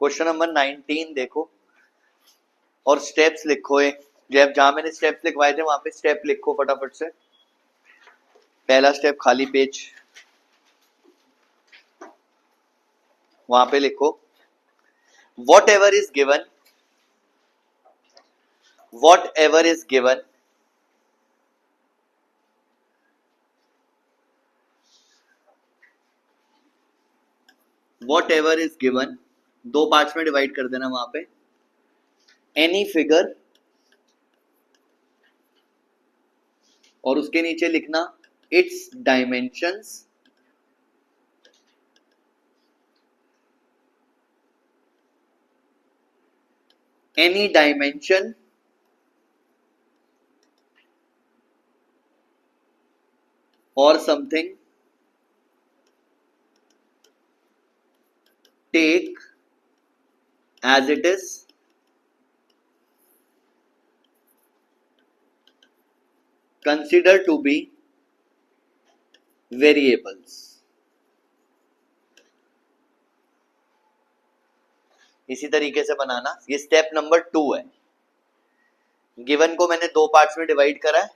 Question number 19 देखो और steps लिखो। जब जहां मैंने स्टेप्स लिखवाए थे वहां पे स्टेप लिखो फटाफट से। पहला स्टेप खाली पेज वहां पे लिखो, what ever is given, what ever is given what ever is given, दो पार्ट्स में डिवाइड कर देना वहां पे। एनी फिगर और उसके नीचे लिखना इट्स डायमेंशंस एनी डायमेंशन और something take as it is consider to be variables। इसी तरीके से बनाना। ये स्टेप नंबर 2 है। गिवन को मैंने दो पार्ट्स में डिवाइड करा है।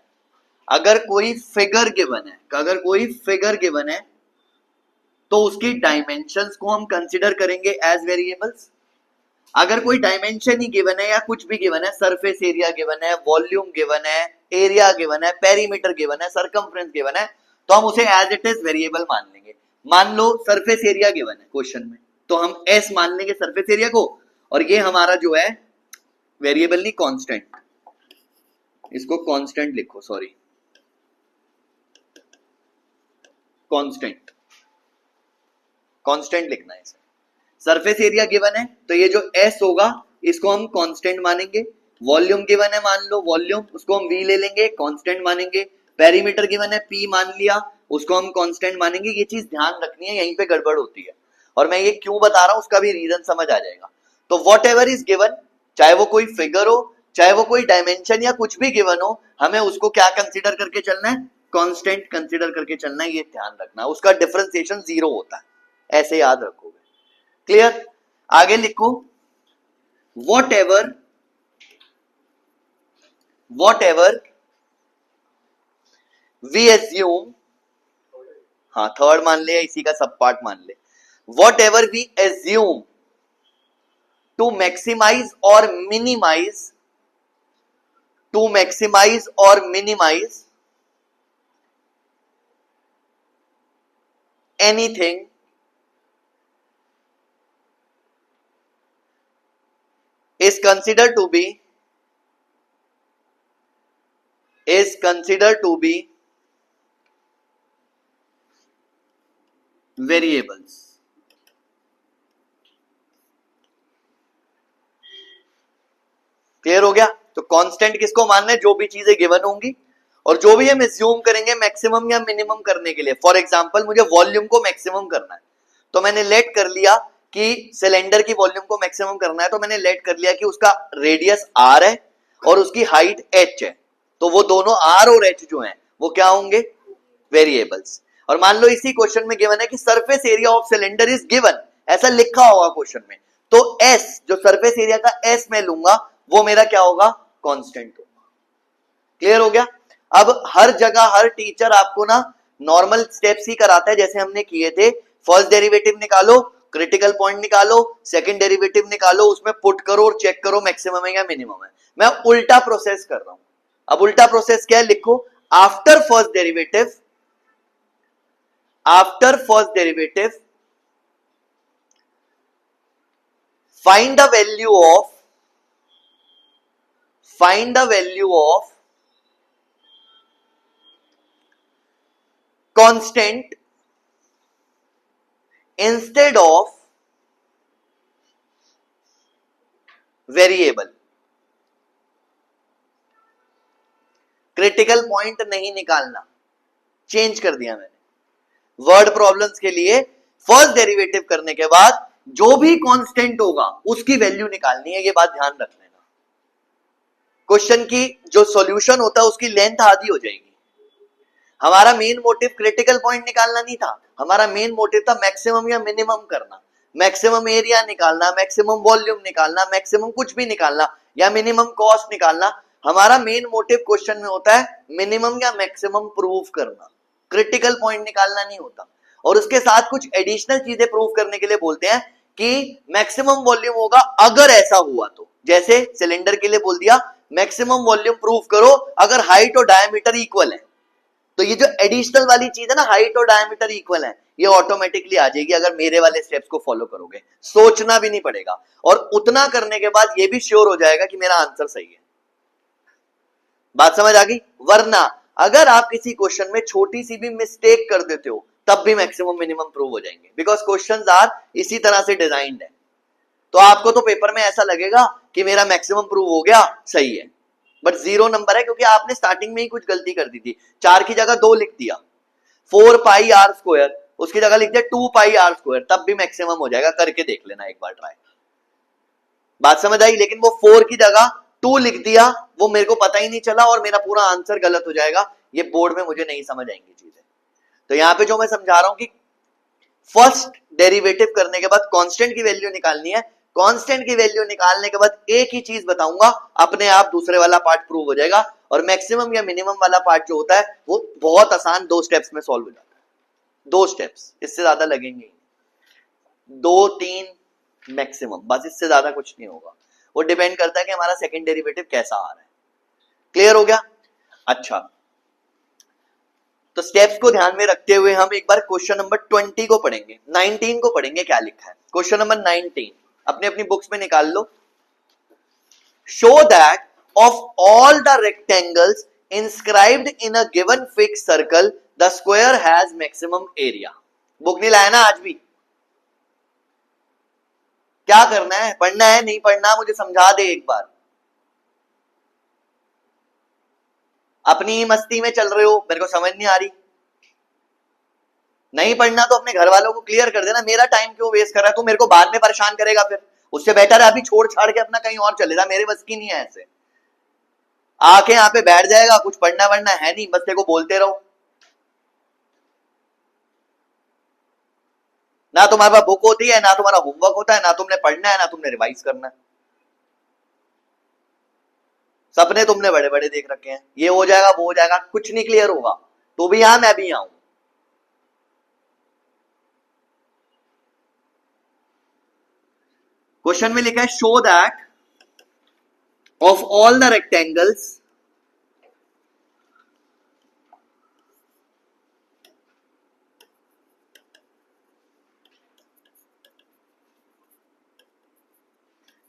अगर कोई फिगर गिवन है तो उसकी डायमेंशंस को हम कंसीडर करेंगे एज वेरिएबल्स। अगर कोई डायमेंशन ही गिवन है या कुछ भी गिवन है, सरफेस एरिया गिवन है, वॉल्यूम गिवन है, एरिया गिवन है, पेरीमीटर गिवन है, सरकमफ्रेंस गिवन है, तो हम उसे एज इट इज वेरिएबल मान लेंगे। मान लो सरफेस एरिया गिवन है क्वेश्चन में, तो हम एस मान लेंगे सरफेस एरिया को, और ये हमारा जो है वेरिएबल नहीं कांस्टेंट, इसको कांस्टेंट लिखो, सॉरी कांस्टेंट लिखना है इसे। सरफेस एरिया गिवन है तो ये जो एस होगा इसको हम कांस्टेंट मानेंगे। वॉल्यूम गिवन है, मान लो वॉल्यूम, उसको हम वी ले लेंगे, कांस्टेंट मानेंगे। पेरीमीटर गिवन है, पी मान लिया, उसको हम कांस्टेंट मानेंगे। ये चीज ध्यान रखनी है, यहीं पे गड़बड़ होती है, और मैं ये क्यों बता रहा हूं उसका भी रीजन समझ आ जाएगा। तो वॉट एवर इज गिवन, चाहे वो कोई फिगर हो, चाहे वो कोई डायमेंशन या कुछ भी गिवन हो, हमें उसको क्या कंसीडर करके चलना है, कांस्टेंट कंसीडर करके चलना है। ये ध्यान रखना, उसका डिफरेंशिएशन 0 होता है, ऐसे याद रखोगे। क्लियर? आगे लिखो, वॉट एवर वी एज्यूम, हाँ थर्ड मान ले, इसी का सब पार्ट मान ले। Whatever we assume to maximize और minimize anything is considered to be variables। Clear हो गया? तो कांस्टेंट किसको मानना है, जो भी चीजें गिवन होंगी और जो भी हम एज्यूम करेंगे मैक्सिमम या मिनिमम करने के लिए। फॉर एग्जांपल मुझे वॉल्यूम को मैक्सिमम करना है, तो मैंने लेट कर लिया कि सिलेंडर की वॉल्यूम को मैक्सिमम करना है, तो मैंने लेट कर लिया कि उसका रेडियस r है और उसकी हाइट h है, तो वो दोनों r और h जो हैं वो क्या होंगे, वेरिएबल्स। और मान लो इसी क्वेश्चन में गिवन है कि surface area of cylinder is given, ऐसा लिखा होगा क्वेश्चन में, तो s जो सरफेस एरिया का s मैं लूंगा वो मेरा क्या होगा, कांस्टेंट होगा। क्लियर हो गया? अब हर जगह हर टीचर आपको ना नॉर्मल स्टेप्स ही कराता है जैसे हमने किए थे। फर्स्ट डेरिवेटिव निकालो, क्रिटिकल पॉइंट निकालो, सेकंड डेरिवेटिव निकालो, उसमें पुट करो और चेक करो मैक्सिमम है या मिनिमम है। मैं उल्टा प्रोसेस कर रहा हूं। अब उल्टा प्रोसेस क्या है, लिखो, after first derivative find the value of constant instead of variable. Critical point नहीं निकालना, चेंज कर दिया मैंने। वर्ड प्रॉब्लम्स के लिए फर्स्ट डेरिवेटिव करने के बाद जो भी कांस्टेंट होगा उसकी वैल्यू निकालनी है, ये बात ध्यान रख लेना। क्वेश्चन की जो सॉल्यूशन होता है उसकी लेंथ आधी हो जाएगी। हमारा मेन मोटिव क्रिटिकल पॉइंट निकालना नहीं था, हमारा मेन मोटिव था मैक्सिमम या मिनिमम करना। मैक्सिमम एरिया निकालना, मैक्सिमम वॉल्यूम निकालना, मैक्सिमम कुछ भी निकालना या मिनिमम कॉस्ट निकालना, हमारा मेन मोटिव क्वेश्चन में होता है मिनिमम या मैक्सिमम प्रूव करना, क्रिटिकल पॉइंट निकालना नहीं होता। और उसके साथ कुछ एडिशनल चीजें प्रूव करने के लिए बोलते हैं कि मैक्सिमम वॉल्यूम होगा अगर ऐसा हुआ तो, जैसे सिलेंडर के लिए बोल दिया मैक्सिमम वॉल्यूम प्रूव करो अगर हाइट और डायमीटर इक्वल है। तो ये जो एडिशनल वाली चीज है ना, हाइट और डायमीटर इक्वल है, ये ऑटोमेटिकली आ जाएगी अगर मेरे वाले स्टेप्स को फॉलो करोगे, सोचना भी नहीं पड़ेगा। और उतना करने के बाद ये भी श्योर हो जाएगा कि मेरा आंसर सही है। बात समझ आ गई? वरना अगर आप किसी क्वेश्चन में छोटी सी भी मिस्टेक कर देते हो तब भी मैक्सिमम मिनिमम प्रूव हो जाएंगे, बिकॉज क्वेश्चंस आर इसी तरह से डिजाइन्ड है। तो आपको तो पेपर में ऐसा लगेगा कि मेरा मैक्सिमम प्रूव हो गया, सही है, बट 0 नंबर है क्योंकि आपने स्टार्टिंग में ही कुछ गलती कर दी थी। 4 की जगह 2 लिख दिया, 4 पाई आर स्क्वायर उसकी जगह लिख दिया 2 पाई आर स्क्वायर, तब भी मैक्सिमम हो जाएगा, करके देख लेना एक बार ट्राई। बात समझ आई? लेकिन वो 4 की जगह 2 लिख दिया, वो मेरे को पता ही नहीं चला और मेरा पूरा आंसर गलत हो जाएगा, ये बोर्ड में मुझे नहीं समझ आएंगी चीजें। तो यहां पे जो मैं समझा रहा हूं कि फर्स्ट डेरिवेटिव करने के बाद कांस्टेंट की वैल्यू निकालनी है, कांस्टेंट की वैल्यू निकालने के बाद एक ही चीज बताऊंगा, अपने आप दूसरे वाला पार्ट प्रूव हो जाएगा। और मैक्सिमम या मिनिमम वाला पार्ट जो होता है वो बहुत आसान 2 स्टेप्स में सॉल्व हो जाता है। 2 स्टेप्स, इससे ज्यादा लगेंगे 2-3 मैक्सिमम, बस इससे ज्यादा कुछ नहीं होगा। वो डिपेंड करता है कि हमारा सेकंड डेरिवेटिव कैसा आ रहा है। क्लियर हो गया? अच्छा, तो स्टेप्स को ध्यान में रखते हुए हम एक बार क्वेश्चन नंबर 20 को पढ़ेंगे, 19 को पढ़ेंगे। क्या लिखा है क्वेश्चन नंबर 19, अपने अपनी बुक्स में निकाल लो। Show that of all the rectangles inscribed in a given fix circle the square has maximum area. Book नहीं लाया ना आज भी? क्या करना है, पढ़ना है नहीं पढ़ना, मुझे समझा दे एक बार। अपनी मस्ती में चल रहे हो, मेरे को समझ नहीं आ रही। नहीं पढ़ना तो अपने घर वालों को क्लियर कर देना, मेरा टाइम क्यों वेस्ट कर रहा है तू, मेरे को बाद में परेशान करेगा फिर। उससे बेटर है अभी छोड़ छाड़ के अपना कहीं और चले जा, मेरे बस की नहीं है ऐसे। आके यहाँ पे बैठ जाएगा, कुछ पढ़ना वढ़ना है नहीं, बस तेरे को बोलते रहो। ना तुम्हारे पास बुक होती है, ना तुम्हारा होमवर्क होता है, ना तुमने पढ़ना है, ना तुमने रिवाइज करना है। सपने तुमने बड़े बड़े देख रखे हैं, ये हो जाएगा वो हो जाएगा, कुछ नहीं क्लियर होगा। तो भी यहां मैं भी यहां हूं। क्वेश्चन में लिखा है show that of all the rectangles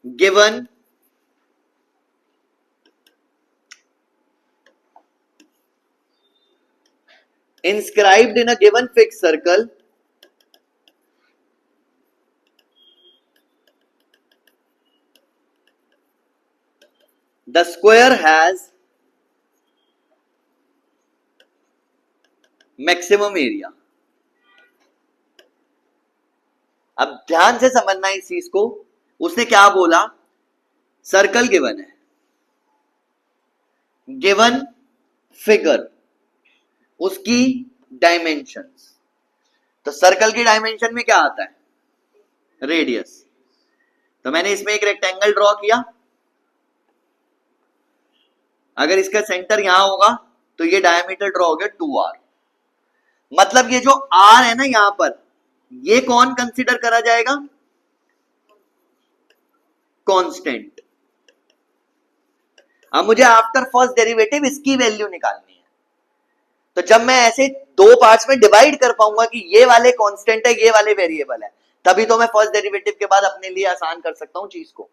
given inscribed in a given fixed circle the square has maximum area। अब ध्यान से समझना इस चीज को। उसने क्या बोला, सर्कल गिवन है, गिवन फिगर, उसकी डायमेंशंस। तो सर्कल की डायमेंशन में क्या आता है, रेडियस। तो मैंने इसमें एक रेक्टेंगल ड्रॉ किया, अगर इसका सेंटर यहां होगा तो ये डायमीटर ड्रॉ हो गया 2r। मतलब ये जो r है ना यहां पर, ये कौन कंसीडर करा जाएगा, कांस्टेंट। अब मुझे आफ्टर फर्स्ट डेरिवेटिव इसकी वैल्यू निकालनी है। तो जब मैं ऐसे 2 पार्ट्स में डिवाइड कर पाऊंगा कि ये वाले कांस्टेंट है ये वाले वेरिएबल है, तभी तो मैं फर्स्ट डेरिवेटिव के बाद अपने लिए आसान कर सकता हूं चीज को।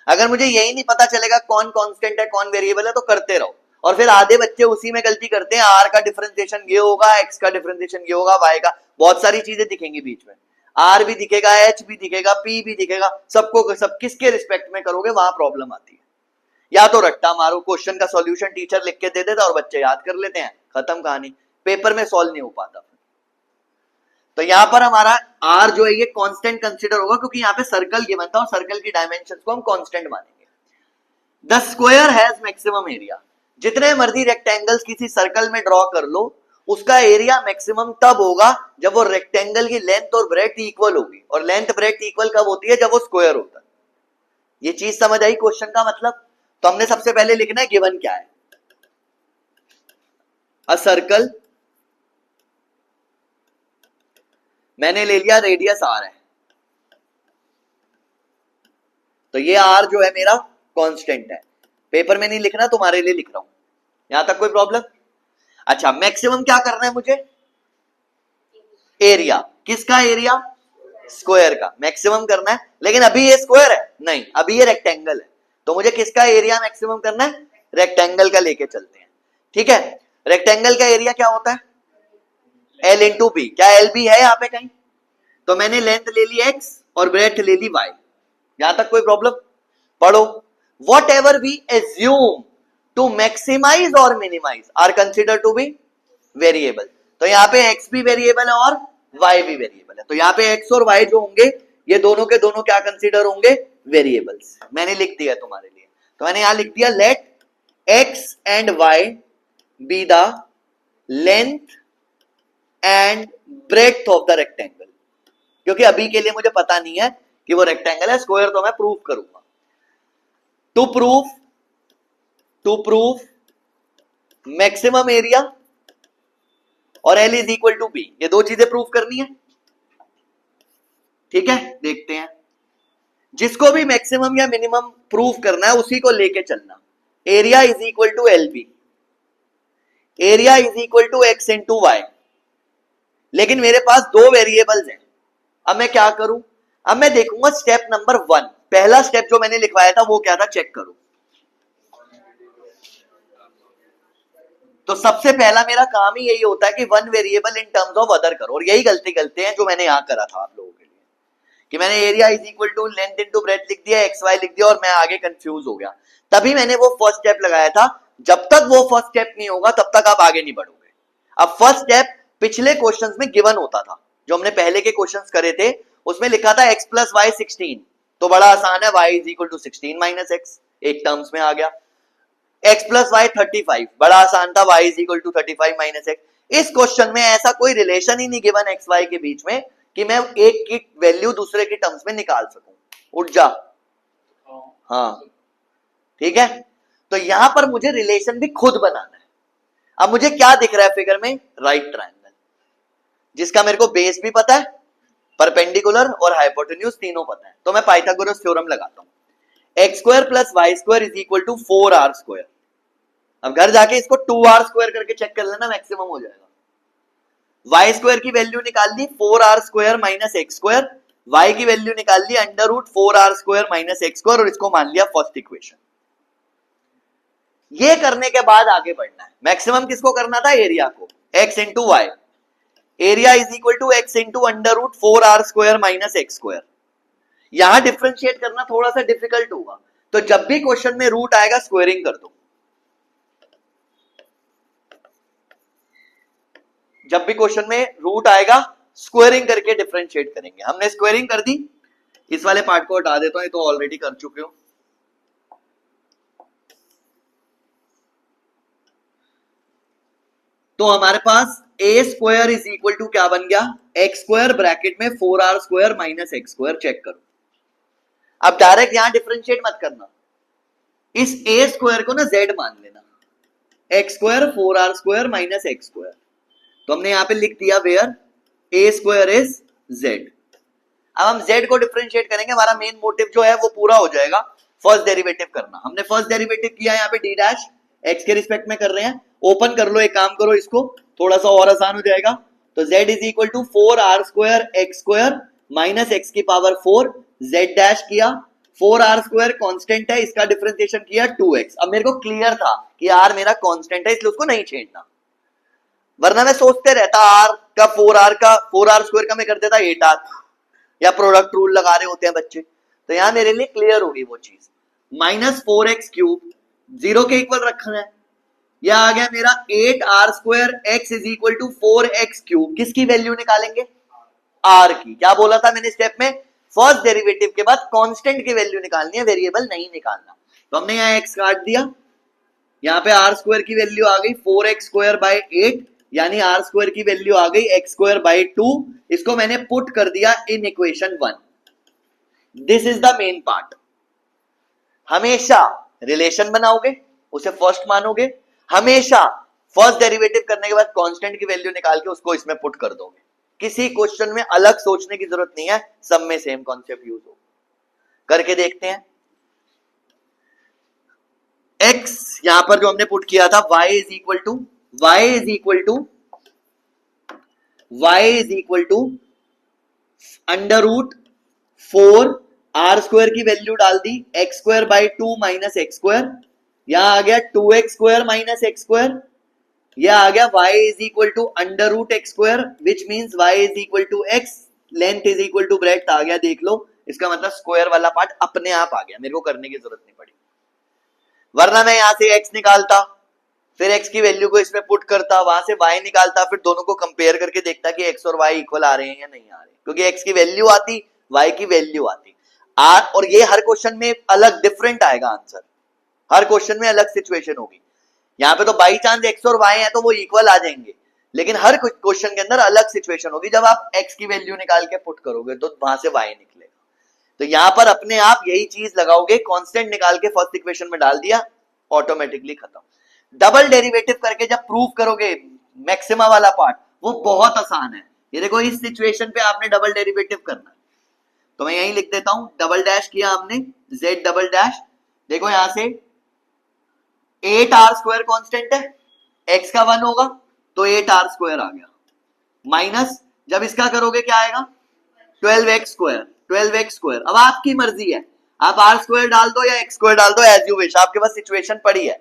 अगर मुझे यही नहीं पता चलेगा कौन कांस्टेंट है कौन वेरिएबल है, तो करते रहो। और फिर आधे बच्चे उसी में गलती करते हैं, आर का डिफरेंशिएशन ये होगा, एक्स का डिफरेंशिएशन ये होगा, वाई का, बहुत सारी चीजें दिखेंगी बीच में, आर भी दिखेगा, एच भी दिखेगा, पी भी दिखेगा, सबको सब किसके रिस्पेक्ट में करोगे, वहां प्रॉब्लम आती है। या तो रट्टा मारो, क्वेश्चन का सॉल्यूशन टीचर लिख के दे देता और बच्चे याद कर लेते हैं, खत्म कहानी, पेपर में सॉल्व नहीं हो पाता। तो यहां पर हमारा आर जो है ये कांस्टेंट कंसीडर होगा, क्योंकि यहां पे सर्कल गिवन था और सर्कल की डायमेंशंस को हम कांस्टेंट मानेंगे। The square has maximum area. जितने मर्जी रेक्टेंगल्स किसी सर्कल में ड्रॉ कर लो, उसका एरिया मैक्सिमम तब होगा जब वो रेक्टेंगल की लेंथ और ब्रेड्थ इक्वल होगी, और लेंथ ब्रेड्थ इक्वल कब होती है? जब वो स्क्वायर होता है। ये चीज समझ आई क्वेश्चन का मतलब? तो हमने सबसे पहले लिखना है गिवन क्या है। अ सर्कल, मैंने ले लिया रेडियस आर है, तो ये आर जो है मेरा कांस्टेंट है। पेपर में नहीं लिखना, तुम्हारे लिए लिख रहा हूं। यहां तक कोई प्रॉब्लम? अच्छा, मैक्सिमम क्या करना है मुझे? एरिया। किसका एरिया? स्क्वायर का मैक्सिमम करना है। लेकिन अभी ये स्क्वायर है नहीं, अभी ये रेक्टेंगल है, तो मुझे किसका एरिया मैक्सिमम करना है? रेक्टेंगल का लेके चलते हैं। ठीक है, रेक्टेंगल का एरिया क्या होता है? L into B. क्या एल बी है यहाँ पे कहीं? तो मैंने लेंथ ले ली एक्स और ब्रेड्थ ले ली वाई। यहां तक कोई प्रॉब्लम? पढ़ो। Whatever we assume to maximize और minimize are consider to be variable. तो यहाँ पे एक्स भी वेरिएबल है और वाई भी वेरिएबल है, तो यहाँ पे एक्स और वाई जो होंगे ये दोनों के दोनों क्या कंसिडर होंगे? वेरिएबल्स। मैंने लिख दिया तुम्हारे लिए, तो मैंने यहां लिख दिया let X and Y be the length and breadth of the rectangle, क्योंकि अभी के लिए मुझे पता नहीं है कि वो रेक्टेंगल है, स्क्वायर तो मैं प्रूव करूंगा। टू प्रूव मैक्सिमम एरिया और L is equal to B, ये दो चीजें प्रूव करनी है। ठीक है, देखते हैं। जिसको भी मैक्सिमम या मिनिमम प्रूव करना है उसी को लेके चलना। Area is equal to L B, area is equal to X into Y. लेकिन मेरे पास दो वेरिएबल्स हैं, अब मैं क्या करूं? अब मैं देखूंगा स्टेप नंबर 1, पहला स्टेप जो मैंने लिखवाया था वो क्या था, चेक करो। तो सबसे पहला मेरा काम ही यही होता है कि one variable in terms of other करो, और यही गलती करते हैं जो मैंने यहां करा था आप लोगों के लिए, कि मैंने area is equal to length into breadth लिख दिया, एक्स वाई लिख दिया, और मैं आगे कंफ्यूज हो गया। तभी मैंने वो फर्स्ट स्टेप लगाया था। जब तक वो फर्स्ट स्टेप नहीं होगा तब तक आप आगे नहीं बढ़ोगे। अब फर्स्ट स्टेप पिछले क्वेश्चंस में गिवन होता था, जो हमने पहले के क्वेश्चंस करे थे उसमें लिखा था x प्लस वाई 16, तो बड़ा आसान है, y is equal to 16 minus X, एक टर्म्स में आ गया। x प्लस वाई 35, बड़ा आसान था, y is equal to 35 minus X. इस क्वेश्चन में ऐसा कोई रिलेशन ही नहीं गिवन x y के बीच में कि मैं एक की वैल्यू दूसरे के टर्म्स में निकाल सकूं। उठ जा। हाँ ठीक है, तो यहां पर मुझे रिलेशन भी खुद बनाना है। अब मुझे क्या दिख रहा है फिगर में? राइट ट्रायंगल, जिसका मेरे को बेस भी पता है, परपेंडिकुलर और हाइपोटेन्यूज तीनों पता है। तो मैं पाइथागोरस थ्योरम लगाता हूं, X square plus Y square is equal to 4r square. अब घर जाके इसको 2r स्क्वायर करके चेक कर लेना, मैक्सिमम हो जाएगा। वाई स्क्वायर की वैल्यू निकाल ली 4r square minus x square, y की वैल्यू निकाल ली under root 4r square minus x square, और इसको मान लिया फर्स्ट इक्वेशन। ये करने के बाद आगे बढ़ना है। मैक्सिमम किसको करना था? एरिया को, x into Y, area is equal to X into under root 4r square minus x square. यहां डिफरेंशिएट करना थोड़ा सा डिफिकल्ट होगा, तो जब भी क्वेश्चन में रूट आएगा स्क्वायरिंग कर दो। जब भी क्वेश्चन में रूट आएगा स्क्वायरिंग करके डिफरेंशिएट करेंगे। हमने स्क्वायरिंग कर दी, इस वाले पार्ट को हटा देता हूं, ये तो ऑलरेडी कर चुके हो। तो हमारे पास A square is equal to क्या बन गया? एक्स स्क्वायर ब्रैकेट में 4r square minus x square. Check करो, अब डायरेक्ट यहां डिफरेंशिएट मत करना, इस ए स्क्वायर को ना z मान लेना, X square 4r square minus x square. तो हमने यहां पे लिख दिया where A square is z। अब हम z को डिफरेंशिएट करेंगे, हमारा मेन मोटिव जो है वो पूरा हो जाएगा, फर्स्ट डेरिवेटिव करना। हमने फर्स्ट डेरिवेटिव किया, यहाँ पे d डैश x के रिस्पेक्ट में कर रहे हैं। ओपन कर लो, एक काम करो, इसको थोड़ा सा और आसान हो जाएगा। तो z is equal to 4r square X square minus X की पावर 4, z डैश किया, 4r स्क्वायर कांस्टेंट है, इसका डिफरेंशिएशन किया 2x। अब मेरे को क्लियर था कि r मेरा कांस्टेंट है, इसलिए उसको नहीं छेड़ना, वरना मैं सोचते रहता r का 4r स्क्वायर का मैं कर देता 8r, या प्रोडक्ट रूल लगा रहे होते हैं बच्चे। तो यहां मेरे लिए क्लियर होगी वो चीज। माइनस 4x क्यूब जीरो के इक्वल रखना है, यह आ गया मेरा 8r square X is equal to 4x cube. किसकी वैल्यू निकालेंगे? r की। क्या बोला था मैंने स्टेप में? फर्स्ट डेरिवेटिव के बाद कांस्टेंट की वैल्यू निकालनी है, वेरिएबल नहीं निकालना। तो हमने यहाँ x काट दिया, यहाँ पे r स्क्वायर की वैल्यू आ गई 4x स्क्वायर बाय 8 यानी आर स्क्वायर की वैल्यू आ गई एक्स स्क्वायर बाई 2, इसको मैंने पुट कर दिया in equation 1। This is the main part. हमेशा रिलेशन बनाओगे, उसे फर्स्ट मानोगे, हमेशा फर्स्ट डेरिवेटिव करने के बाद कांस्टेंट की वैल्यू निकाल के उसको इसमें पुट कर दोगे। किसी क्वेश्चन में अलग सोचने की जरूरत नहीं है, सब में सेम कॉन्सेप्ट यूज हो। करके देखते हैं। x यहां पर जो हमने पुट किया था y is equal to under root 4 r square की वैल्यू डाल दी x square by 2 minus x square, यहां आ गया 2x square minus x square, यह आ गया y is equal to under root x square which means y is equal to x, length is equal to breadth आ गया। देख लो, इसका मतलब स्क्वायर वाला पार्ट अपने आप आ गया, मेरे को करने की जरूरत नहीं पड़ी। वरना मैं यहां से x निकालता, फिर x की वैल्यू को इसमें पुट करता, वहां से y निकालता, फिर दोनों को कंपेयर करके देखता कि x और y इक्वल आ रहे हैं या नहीं आ रहे, क्योंकि x की वैल्यू आती, y की वैल्यू आती। और ये हर क्वेश्चन में अलग डिफरेंट आएगा आंसर, हर क्वेश्चन में अलग सिचुएशन होगी। यहाँ पे तो बाई चांस x और y है तो वो इक्वल आ जाएंगे, लेकिन हर क्वेश्चन के अंदर अलग सिचुएशन होगी। जब आप x की वैल्यू निकाल के पुट करोगे तो वहां से y निकलेगा। तो यहां पर अपने आप यही चीज लगाओगे, कांस्टेंट निकाल के फर्स्ट इक्वेशन में डाल दिया, ऑटोमेटिकली खत्म। डबल डेरिवेटिव करके जब प्रूव करोगे मैक्सिमा वाला पार्ट, वो बहुत आसान है। ये देखो, इस सिचुएशन पे आपने डबल डेरिवेटिव करना है, तो मैं यही लिख देता हूं, डबल डैश किया हमने, z डबल डैश। देखो यहां से 8r स्क्वायर कांस्टेंट है, x का 1 होगा तो 8r स्क्वायर आ गया, माइनस जब इसका करोगे क्या आएगा 12x स्क्वायर, 12x स्क्वायर। अब आपकी मर्जी है, आप r स्क्वायर डाल दो या x स्क्वायर डाल दो, एज यू विश, आपके पास सिचुएशन पड़ी है।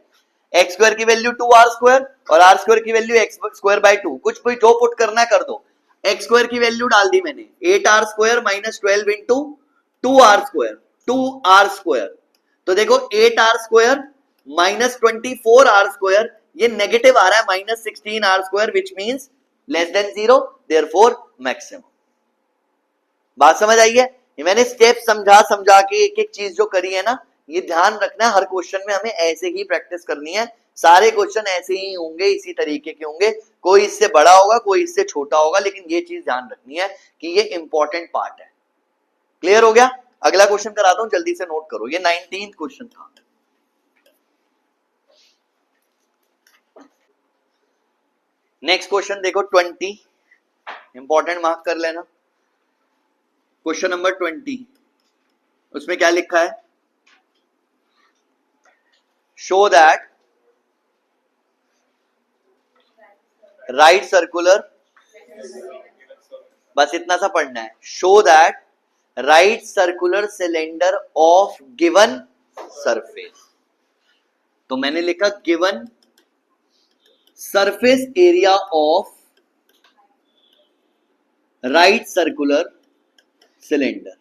x स्क्वायर की वैल्यू 2r स्क्वायर और r स्क्वायर की वैल्यू x स्क्वायर बाई 2, कुछ भी जो पुट करना है कर दो। x स्क्वायर की वैल्यू डाल दी मैंने, 8r square minus 12 into 2r square, 2r square. तो देखो 8r square minus 24r square, ये नेगेटिव आ रहा है, minus 16r square which means less than 0, therefore maximum. बात समझ आई है? ये मैंने स्टेप समझा के एक एक चीज जो करी है ना, ये ध्यान रखना है, हर क्वेश्चन में हमें ऐसे ही प्रैक्टिस करनी है। सारे क्वेश्चन ऐसे ही होंगे, इसी तरीके के होंगे, कोई इससे बड़ा होगा कोई इससे छोटा होगा, लेकिन ये चीज ध्यान रखनी है कि ये इंपॉर्टेंट पार्ट है। क्लियर हो गया? अगला क्वेश्चन कराता हूं, जल्दी से नोट करो, ये 19th क्वेश्चन था। नेक्स्ट क्वेश्चन देखो 20, इंपॉर्टेंट मार्क कर लेना। क्वेश्चन नंबर 20, उसमें क्या लिखा है, शो दैट राइट सर्कुलर, बस इतना सा पढ़ना है, show that right circular cylinder of given surface. तो मैंने लिखा given surface area of right circular cylinder.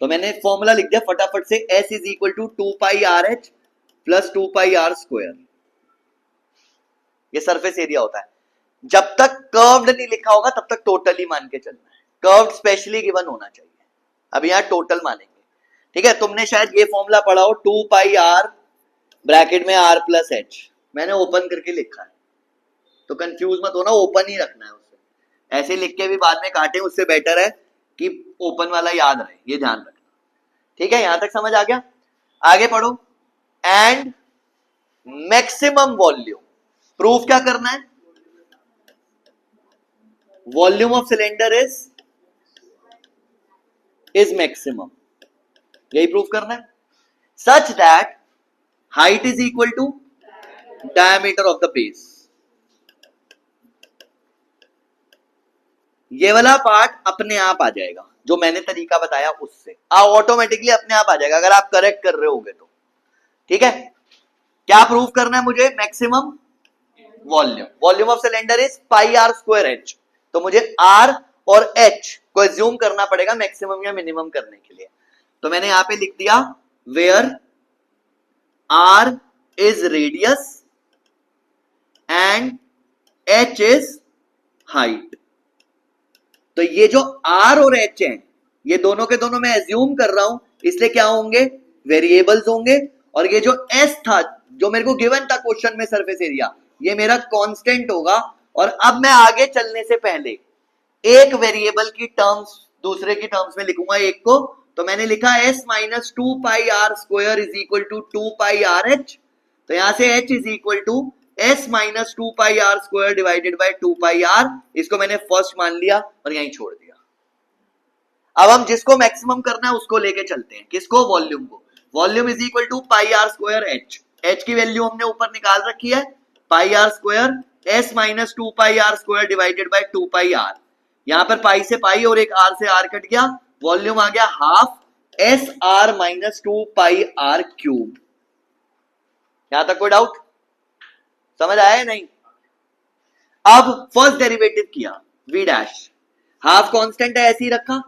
तो मैंने फॉर्मूला लिख दिया फटाफट से, S is equal to 2 pi R H plus 2 pi are square. ये सरफेस एरिया होता है। जब तक कर्व्ड नहीं लिखा होगा तब तक टोटली मान के चलना है, कर्व्ड स्पेशली गिवन होना चाहिए। अब यहां टोटल मानेंगे, ठीक है? तुमने शायद ये फॉर्मूला पढ़ा हो, 2 पाई आर ब्रैकेट में आर प्लस एच, मैंने ओपन करके लिखा है, तो कंफ्यूज मत होना, ओपन ही रखना है उसे। ऐसे लिख के भी बाद में काटे, उससे बेटर है कि ओपन वाला याद रहे, ये ध्यान रखना, ठीक है? यहां तक समझ आ गया? आगे पढ़ो। एंड मैक्सिमम वॉल्यूम, प्रूफ क्या करना है, volume of cylinder is maximum, यही प्रूफ करना है। Such that height is equal to diameter of the base. ये वाला पार्ट अपने आप आ जाएगा, जो मैंने तरीका बताया उससे ऑटोमेटिकली अपने आप आ जाएगा, अगर आप करेक्ट कर रहे होगे तो, ठीक है? क्या प्रूफ करना है मुझे, maximum volume, volume of cylinder is pi are square H. तो मुझे आर और एच को एज्यूम करना पड़ेगा मैक्सिमम या मिनिमम करने के लिए। तो मैंने यहां पे लिख दिया where R is radius and H is height. तो ये जो आर और एच हैं, ये दोनों के दोनों मैं एज्यूम कर रहा हूं, इसलिए क्या होंगे, वेरिएबल्स होंगे। और ये जो एस था, जो मेरे को गिवन था क्वेश्चन में सरफेस एरिया, ये मेरा कांस्टेंट होगा। और अब मैं आगे चलने से पहले एक वेरिएबल की टर्म्स दूसरे की टर्म्स में लिखूंगा एक को। तो मैंने लिखा s minus 2 pi are square is equal to 2 pi R H. तो यहां से h is equal to s minus 2 pi are square divided by 2 pi R. इसको मैंने फर्स्ट मान लिया और यहीं छोड़ दिया। अब हम जिसको मैक्सिमम करना है उसको लेके चलते हैं। किसको? वॉल्यूम को। Volume is equal to pi are square h. H की वैल्यू हमने ऊपर निकाल रखी है, pi are square s minus 2 pi are square divided by 2 pi r. यहां पर पाई से पाई और एक आर से आर कट गया, वॉल्यूम आ गया half s r minus 2 pi r cube. यहां तक कोई डाउट? समझ आया है नहीं? अब फर्स्ट डेरिवेटिव किया v डैश, हाफ कांस्टेंट है ऐसे ही रखा,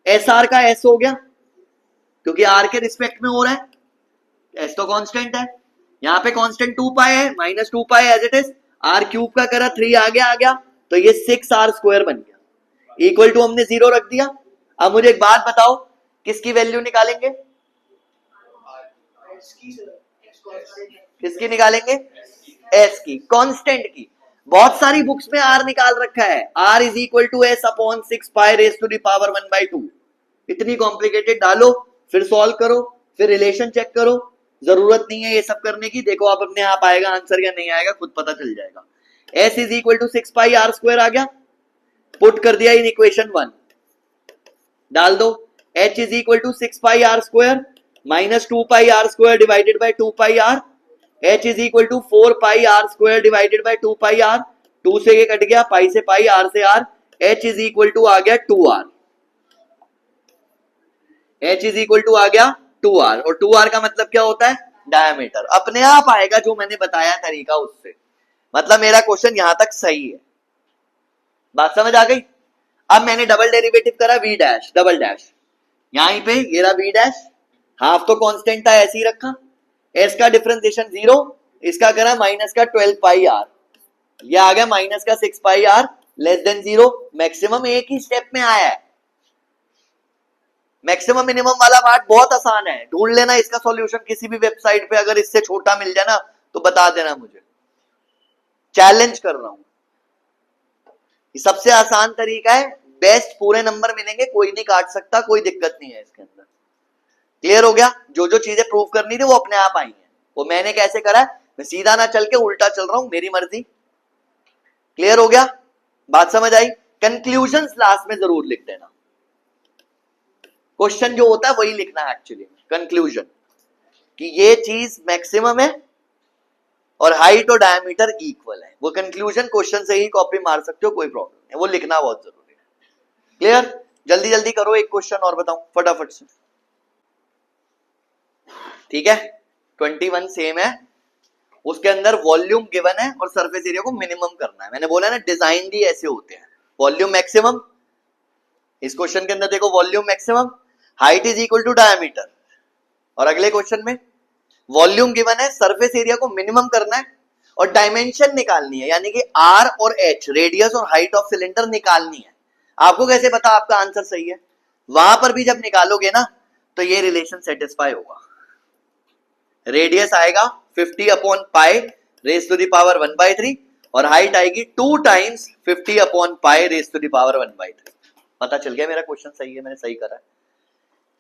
एस आर का एस हो गया क्योंकि आर के रिस्पेक्ट में हो रहा है, एस तो कांस्टेंट है। यहां पे कांस्टेंट 2 पाई है, minus 2 pi as it is, R cube का करा 3 आ गया, तो ये 6 आर स्क्वायर बन गया, इक्वल टू हमने 0 रख दिया। अब मुझे एक बात बताओ, किसकी वैल्यू निकालेंगे? किसकी निकालेंगे? एस की, कांस्टेंट की। बहुत सारी बुक्स में आर निकाल रखा है, R is equal to S upon 6 pi raise to the power 1/2। इतनी कॉम्प्लिकेटेड डालो, फिर सॉल्व करो, फिर रिलेशन चेक करो, जरूरत नहीं है ये सब करने की। देखो आप अपने आप आएगा आंसर या नहीं आएगा, खुद पता चल जाएगा। s is equal to 6 pi are square आ गया, पुट कर दिया इन इक्वेशन 1, डाल दो h is equal to 6 pi are square minus 2 pi are square divided by 2 pi r. h is equal to 4 pi are square divided by 2 pi r. 2 से ये cut गया, pi से pi, r से r, h is equal to आ गया 2r। h is equal to आ गया 2r, और 2r का मतलब क्या होता है? डायमीटर। अपने आप आएगा जो मैंने बताया तरीका उससे। मतलब मेरा क्वेश्चन यहां तक सही है, बात समझ आ गई? अब मैंने डबल डेरिवेटिव करा v डैश, डबल डैश, यहीं पे ये रहा v डैश, हाफ तो कांस्टेंट था ऐसे ही रखा, s का डिफरेंशिएशन 0, इसका करा माइनस का 12 पाई आर, ये आ गया माइनस का 6 pi are less than 0। Maximum एक ही स्टेप में आया है। मैक्सिमम मिनिमम वाला पार्ट बहुत आसान है, ढूंढ लेना इसका सॉल्यूशन किसी भी वेबसाइट पे। अगर इससे छोटा मिल जाए ना तो बता देना मुझे, चैलेंज कर रहा हूं। ये सबसे आसान तरीका है, बेस्ट पूरे नंबर मिलेंगे, कोई नहीं काट सकता, कोई दिक्कत नहीं है इसके अंदर। क्लियर हो गया? जो जो चीजें प्रूव करनी थी वो अपने आप आई हैं। वो मैंने कैसे करा है, मैं सीधा ना चल के उल्टा चल रहा हूं, मेरी मर्जी। क्लियर हो गया? बात समझ आई? कंक्लूजन लास्ट में जरूर लिख देना। क्वेश्चन जो होता है वही लिखना है एक्चुअली, कंक्लूजन, कि ये चीज मैक्सिमम है और हाइट और डायमीटर इक्वल है। वो कंक्लूजन क्वेश्चन से ही कॉपी मार सकते हो, कोई प्रॉब्लम नहीं, वो लिखना बहुत जरूरी है। क्लियर? जल्दी जल्दी करो, एक क्वेश्चन और बताऊं फटाफट से, ठीक है? 21 सेम है, उसके अंदर वॉल्यूम गिवन है और सरफेस एरिया को मिनिमम करना है। मैंने बोला ना डिजाइन भी ऐसे होते हैं, वॉल्यूम मैक्सिमम, इस क्वेश्चन के अंदर देखो volume maximum, height is equal to diameter, और अगले क्वेश्चन में वॉल्यूम गिवन है, सरफेस एरिया को मिनिमम करना है और डायमेंशन निकालनी है, यानी कि आर और एच, रेडियस और हाइट ऑफ सिलेंडर निकालनी है। आपको कैसे पता आपका आंसर सही है? वहां पर भी जब निकालोगे ना तो ये रिलेशन सेटिस्फाई होगा। रेडियस आएगा 50 upon pi raise to the power 1/3 और हाइट आएगी 2 times 50 upon pi raise to the power 1/3। पता चल गया मेरा क्वेश्चन सही है, मैंने सही करा है।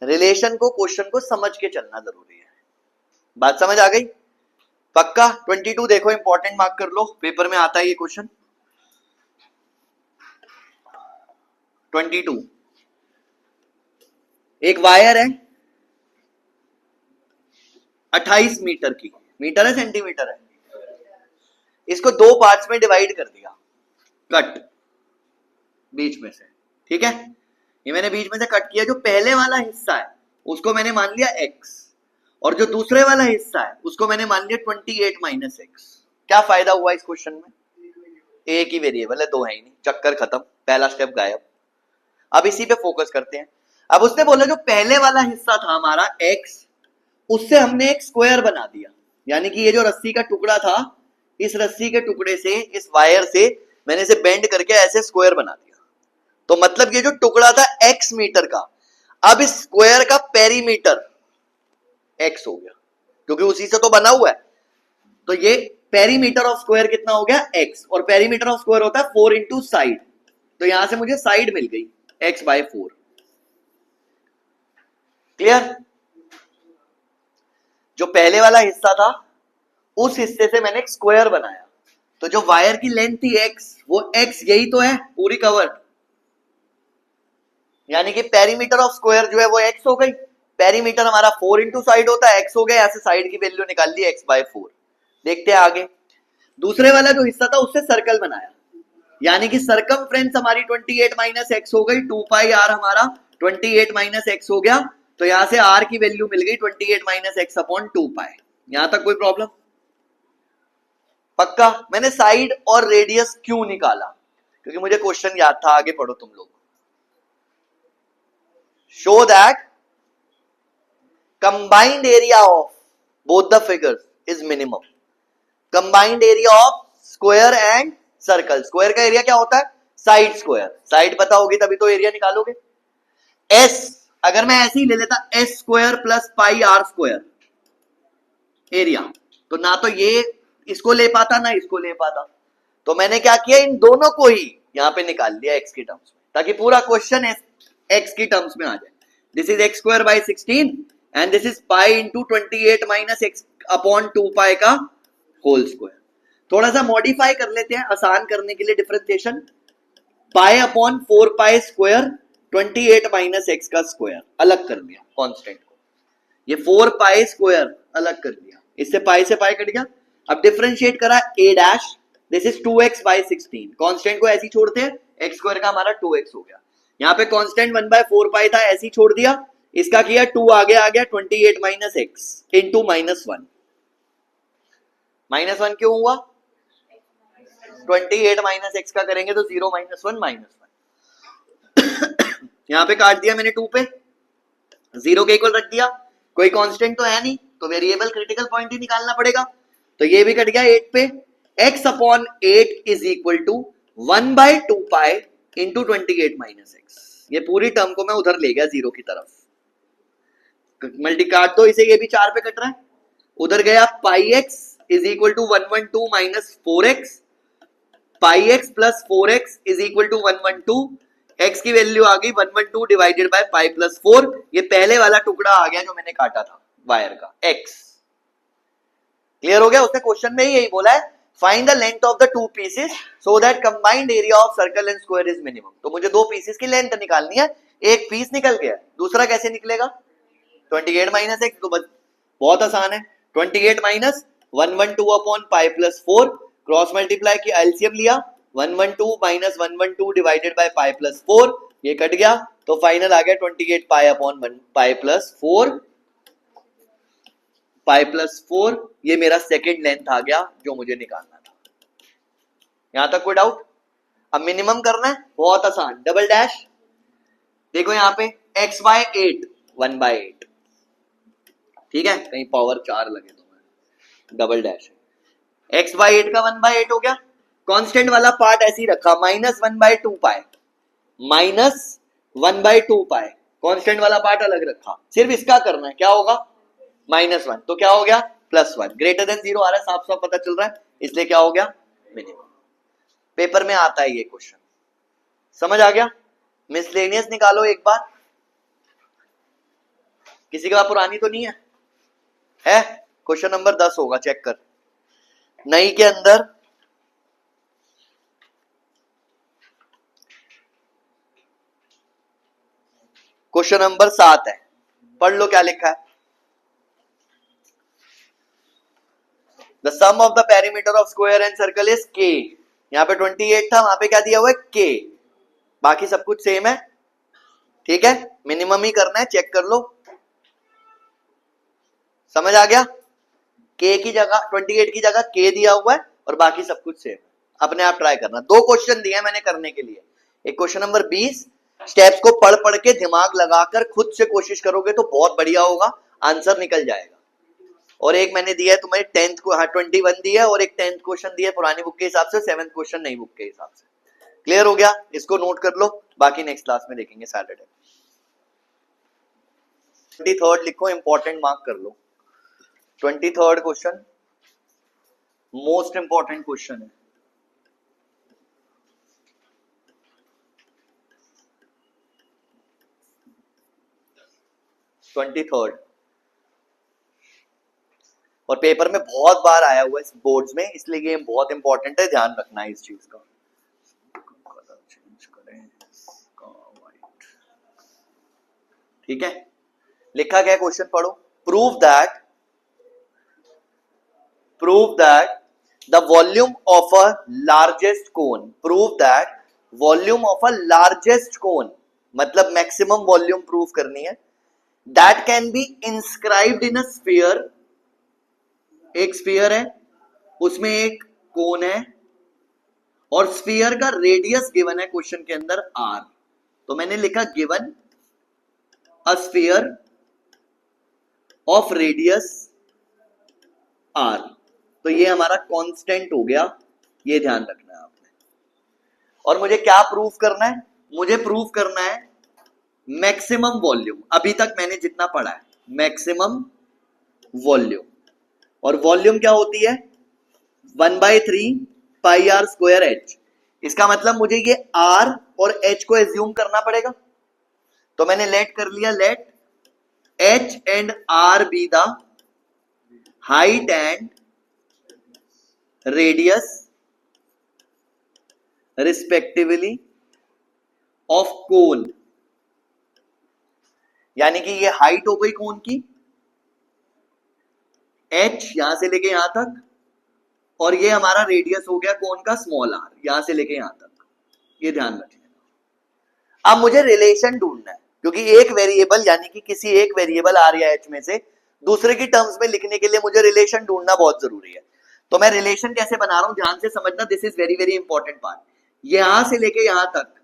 रिलेशन को, क्वेश्चन को समझ के चलना जरूरी है। बात समझ आ गई? पक्का? 22 देखो, इंपॉर्टेंट मार्क कर लो, पेपर में आता है ये क्वेश्चन। 22 एक वायर है 28 मीटर की, मीटर है सेंटीमीटर है, इसको 2 पार्ट्स में डिवाइड कर दिया, कट बीच में से, ठीक है? ये मैंने बीच में से कट किया, जो पहले वाला हिस्सा है उसको मैंने मान लिया x, और जो दूसरे वाला हिस्सा है उसको मैंने मान लिया 28 माइनस x। क्या फायदा हुआ इस क्वेश्चन में? एक ही वेरिएबल है, 2 है ही नहीं, चक्कर खत्म, पहला स्टेप गायब। अब इसी पे फोकस करते हैं। अब उसने बोला जो पहले वाला हिस्सा था हमारा x, उससे हमने एक स्क्वायर बना दिया, यानी कि ये जो रस्सी का टुकड़ा था, इस रस्सी के टुकड़े से, इस वायर से मैंने इसे बेंड करके ऐसे स्क्वायर बना दिया। तो मतलब ये जो टुकड़ा था x मीटर का, अब इस स्क्वायर का पेरीमीटर x हो गया, क्योंकि उसी से तो बना हुआ है। तो ये पेरीमीटर ऑफ स्क्वायर कितना हो गया x, और पेरीमीटर ऑफ स्क्वायर होता है 4 इंटू साइड, तो यहां से मुझे साइड मिल गई x/4। क्लियर? जो पहले वाला हिस्सा था उस हिस्से से मैंने एक स्क्वायर बनाया, तो जो वायर की लेंथ थी x, वो x यही तो है पूरी कवर, यानी कि पेरीमीटर ऑफ स्क्वायर जो है वो x हो गई। पेरीमीटर हमारा 4 इंटू साइड होता है, x हो गया, ऐसे साइड की वैल्यू निकाल ली x/4। देखते हैं आगे। दूसरे वाला जो हिस्सा था उससे सर्कल बनाया, यानी कि सरकमफ्रेंस हमारी 28 माइनस एक्स हो गई, 2 पाई आर हमारा 28 माइनस एक्स हो गया, तो यहां से आर की वैल्यू मिल गई 28 माइनस एक्स अपॉन 2 पाई। यहां तक कोई प्रॉब्लम? पक्का? मैंने साइड और रेडियस क्यों निकाला? क्योंकि मुझे क्वेश्चन याद था, आगे पढ़ो तुम लोग। Show that combined area of both the figures is minimum. Combined area of square and circle. Square का एरिया क्या होता है? Side square. साइड पता होगी तभी तो एरिया निकालोगे। एस अगर मैं ऐसे ही ले लेता S square plus pi are square area, तो ना तो ये इसको ले पाता ना इसको ले पाता, तो मैंने क्या किया, इन दोनों को ही यहां पे निकाल लिया एक्स की टर्म्स में, ताकि पूरा क्वेश्चन एक्स की टर्म्स में आ जाए। This is x square by 16 and this is pi into 28 minus x upon 2 पाई का होल स्क्वायर। थोड़ा सा मॉडिफाई कर लेते हैं आसान करने के लिए differentiation. Pi upon 4 pi square 28 minus x का स्क्वायर अलग कर दिया कांस्टेंट को, ये 4 पाई स्क्वायर अलग कर दिया, इससे पाई से पाई कट गया। अब डिफरेंशिएट करा a dash, this is 2x by 16, constant को ऐसे ही छोड़ते हैं, x स्क्वायर का हमारा 2x हो गया। यहाँ पे कांस्टेंट 1/4 पाई था, ऐसे ही छोड़ दिया, इसका किया 2 आगे आ गया 28 माइनस एक्स इंटू -1। -1 क्यों हुआ? 28 माइनस एक्स का करेंगे तो 0 -1 -1। यहां पे काट दिया मैंने 2 पे, 0 के इक्वल रख दिया, कोई कांस्टेंट तो है नहीं, तो वेरिएबल क्रिटिकल पॉइंट ही निकालना पड़ेगा, तो ये भी कट गया 8 पे। x upon 8 is equal to 1/2 pi into 28 minus X. ये पूरी टर्म को मैं उधर ले गया 0 की तरफ, मल्टी काट दो इसे, ये भी 4 पे कट रहा है, उधर गया pi x is equal to 112 minus 4x, pi x plus 4x is equal to 112, x की वैल्यू आ गई 112 डिवाइडेड बाय पाई प्लस 4। ये पहले वाला टुकड़ा आ गया जो मैंने काटा था वायर का, x। क्लियर हो गया? उसने क्वेश्चन में ही यही बोला है, find the length of the two pieces so that combined area of circle and square is minimum. तो मुझे दो पीसेस की लेंथ निकालनी है, एक पीस निकल गया, दूसरा कैसे निकलेगा? 28 माइनस एक्स, तो बहुत आसान है, 28 minus 112 upon pi plus 4, cross multiply की एलसीएम लिया, 112 minus 112 divided by pi plus 4, ये कट गया, तो फाइनल आ गया 28 pi upon pi plus 4, pi plus 4। ये मेरा सेकेंड लेंथ आ गया जो मुझे निकालना था। यहां तक कोई डाउट? अब मिनिमम करना है, बहुत आसान, डबल डैश, देखो यहां पे x बाय 8 1/8, ठीक है, कहीं पावर 4 लगे तो डबल डैश है, x बाय 8 का 1/8 हो गया। कांस्टेंट वाला पार्ट ऐसे ही रखा, -1/2 पाई, -1/2 पाई, कांस्टेंट वाला पार्ट अलग रखा, सिर्फ इसका करना है, क्या होगा? -1, तो क्या हो गया? +1, ग्रेटर देन 0 आ रहा है, साफ साफ पता चल रहा है, इसलिए क्या हो गया? मिनिमम। पेपर में आता है ये क्वेश्चन, समझ आ गया? मिसलेनियस निकालो एक बार, किसी के पास पुरानी तो नहीं है? है? क्वेश्चन नंबर 10 होगा, चेक कर, नई के अंदर क्वेश्चन नंबर 7 है, पढ़ लो क्या लिखा है। The sum of the perimeter of square and circle is k। यहाँ पे 28 था, वहां पे क्या दिया हुआ है? k। बाकी सब कुछ सेम है, ठीक है, मिनिमम ही करना है, चेक कर लो, समझ आ गया? k की जगह 28 की जगह k दिया हुआ है और बाकी सब कुछ सेम है, अपने आप ट्राई करना। दो क्वेश्चन दिए मैंने करने के लिए, एक क्वेश्चन नंबर 20, स्टेप्स को पढ़ पढ़ के दिमाग लगाकर खुद से कोशिश करोगे तो बहुत बढ़िया होगा, आंसर निकल जाएगा। और एक मैंने दिया है तुम्हें 10th को, हाँ 21 दिया है, और एक 10th क्वेश्चन दिया है पुरानी बुक के हिसाब से, 7th क्वेश्चन नई बुक के हिसाब से। क्लियर हो गया? इसको नोट कर लो, बाकी नेक्स्ट क्लास में देखेंगे सैटरडे। 23rd लिखो, इंपॉर्टेंट मार्क कर लो। 23rd question, most important question है। ट्वेंटी थर्ड, और पेपर में बहुत बार आया हुआ है इस बोर्ड्स में, इसलिए ये बहुत इंपॉर्टेंट है, ध्यान रखना है इस चीज का। कलर चेंज करें, ठीक है। लिखा गया क्वेश्चन पढ़ो। Prove that the volume of a largest cone, prove that volume of a largest cone, मतलब मैक्सिमम वॉल्यूम प्रूव करनी है, that can be inscribed in a sphere. एक स्फीयर है, उसमें एक कोन है, और स्फीयर का रेडियस गिवन है क्वेश्चन के अंदर r। तो मैंने लिखा given a sphere of radius r, तो ये हमारा कांस्टेंट हो गया, ये ध्यान रखना है आपने। और मुझे क्या प्रूफ करना है? मुझे प्रूफ करना है मैक्सिमम वॉल्यूम। अभी तक मैंने जितना पढ़ा है, मैक्सिमम वॉल्यूम, और वॉल्यूम क्या होती है? 1/3 पाई आर स्क्वायर एच। इसका मतलब मुझे ये r और h को एज्यूम करना पड़ेगा। तो मैंने लेट कर लिया, let h and r be the height and radius respectively of cone. यानी कि ये हाइट हो गई कोन की, h यहां से लेके यहां तक, और ये हमारा रेडियस हो गया कोन का स्मॉल r, यहां से लेके यहां तक। ये ध्यान रखिएगा। अब मुझे रिलेशन ढूंढना है, क्योंकि एक वेरिएबल यानी कि किसी एक वेरिएबल r या h में से दूसरे की टर्म्स में लिखने के लिए मुझे रिलेशन ढूंढना बहुत जरूरी है। तो मैं रिलेशन कैसे बना रहा हूं, ध्यान से समझना, this is very very important part. यहां से लेके यहां तक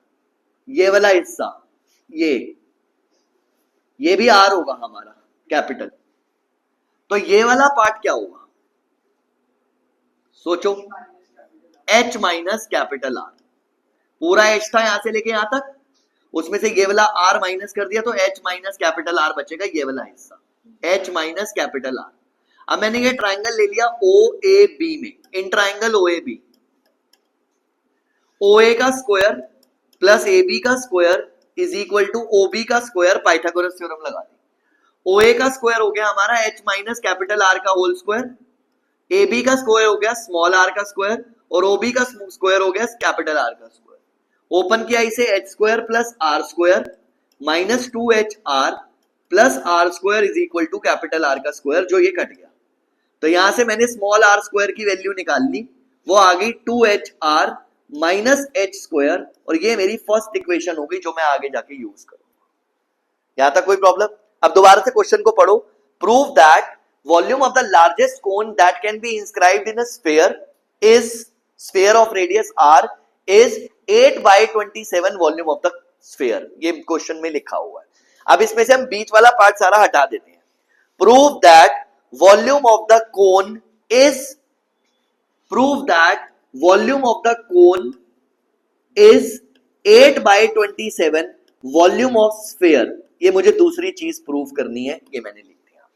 ये वाला हिस्सा, ये भी r होगा हमारा कैपिटल। तो ये वाला पार्ट क्या होगा? सोचो, h माइनस कैपिटल R। पूरा h था यहां से लेके यहां तक, उसमें से ये वाला r माइनस कर दिया, तो h माइनस कैपिटल R बचेगा, ये वाला हिस्सा h माइनस कैपिटल R। अब मैंने ये ट्राइंगल ले लिया OAB में, इन ट्राइंगल OAB, OA का स्क्वायर प्लस AB का square is equal to OB का स्क्वायर, पाइथागोरस थ्योरम लगा दी। OA का स्क्वायर हो गया हमारा h माइनस कैपिटल R का होल स्क्वायर, AB का स्क्वायर हो गया स्मॉल r का स्क्वायर, और OB का स्क्वायर हो गया कैपिटल R का स्क्वायर। ओपन किया इसे, h square plus r square minus 2HR plus r square is equal to capital R का स्क्वायर, जो ये कट गया। तो यहां से मैंने स्मॉल r स्क्वायर की वैल्यू निकाल ली, वो आ गई 2HR माइनस h स्क्वायर, और ये मेरी फर्स्ट इक्वेशन हो गई जो मैं आगे जाके यूज करूंगा। यहां तक कोई प्रॉब्लम? अब दोबारा से क्वेश्चन को पढ़ो। Prove that volume of the largest cone that can be inscribed in a sphere of radius r is 8/27 volume of the sphere. ये क्वेश्चन में लिखा हुआ है। अब इसमें से हम बीच वाला पार्ट सारा हटा देते हैं। Prove that volume of the cone is, prove that volume of the cone is 8/27 volume of sphere. ये मुझे दूसरी चीज प्रूव करनी है, ये मैंने लिख दिया।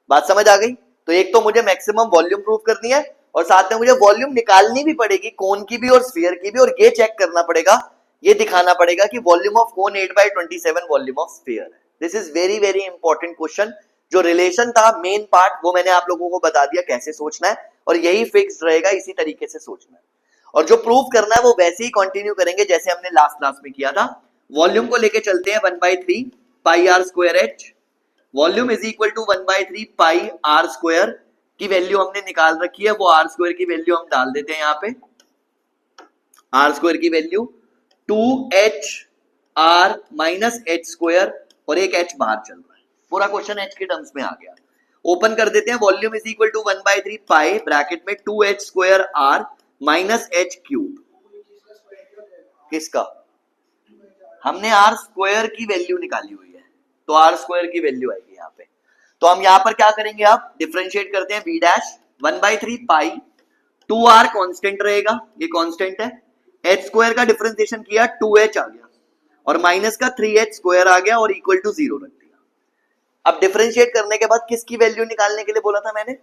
बात समझ आ गई? तो एक तो मुझे मैक्सिमम वॉल्यूम प्रूव करनी है, और साथ में मुझे वॉल्यूम निकालनी भी पड़ेगी, कोन की भी और स्फीयर की भी, और ये चेक करना पड़ेगा, ये दिखाना पड़ेगा कि volume of cone 8/27 volume of sphere है। This is very very important question. जो रिलेशन था मेन पार्ट, वो मैंने आप लोगों को बता दिया कैसे सोचना है, और यही फिक्स्ड रहेगा, इसी तरीके से सोचना है। और जो प्रूव करना है वो वैसे ही कंटिन्यू करेंगे जैसे हमने लास्ट क्लास में किया था। वॉल्यूम को लेके चलते हैं 1/3 pi are square h. Volume is equal to 1/3 pi are square की वैल्यू हमने निकाल रखी है, वो आर स्क्वायर की वैल्यू हम डाल देते हैं यहाँ पे। आर स्क्वायर की value 2HR minus H square, और एक h बाहर चल रहा है, पूरा क्वेश्चन h के टर्म्स में आ गया। ओपन कर देते हैं, volume is equal to 1/3 pi bracket में 2h square r minus h cube. किसका? हमने r स्क्वायर की वैल्यू निकाली हुई है, तो r स्क्वायर की वैल्यू आएगी यहाँ पे। तो हम यहाँ पर क्या करेंगे, आप डिफरेंशिएट करते हैं v डैश 1/3 पाई 2r कांस्टेंट रहेगा, ये कांस्टेंट है, h स्क्वायर का डिफरेंशिएशन किया 2h आ गया, और माइनस का 3h स्क्वायर आ गया, और इक्वल टू 0 रख दिया। अब डिफरेंशिएट करने के बाद किसकी वैल्यू निकालने के लिए बोला था मैंने?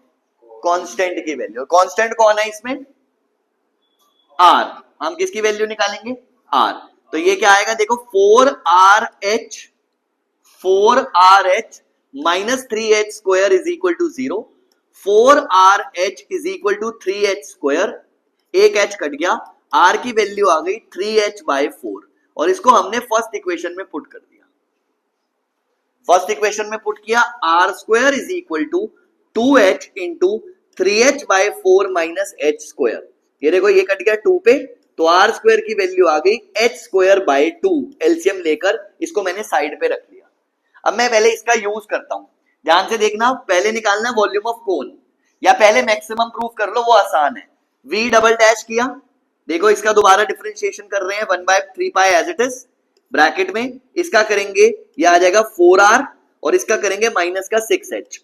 कांस्टेंट की वैल्यू। कांस्टेंट कौन है इसमें? आर। हम किसकी वैल्यू निकालेंगे? आर। तो ये क्या आएगा देखो, 4RH minus 3h square is equal to 0। 4RH is equal to 3h square, एक h कट गया, r की वैल्यू आ गई 3h/4 और इसको हमने फर्स्ट इक्वेशन में पुट कर दिया। फर्स्ट इक्वेशन में पुट किया, r square is equal to 2h into 3h/4 minus h square. ये देखो ये कट गया 2 पे, तो r स्क्वायर की वैल्यू आ गई h स्क्वायर बाय 2। एलसीएम लेकर इसको मैंने साइड पे रख लिया। अब मैं पहले इसका यूज करता हूं, ध्यान से देखना। पहले निकालना वॉल्यूम ऑफ कोन, या पहले मैक्सिमम प्रूफ कर लो, वो आसान है। v डबल डैश किया, देखो इसका दोबारा डिफरेंशिएशन कर रहे हैं 1/3 पाई एज इट इज, ब्रैकेट में इसका करेंगे, ये आ जाएगा 4r और इसका करेंगे माइनस का 6h,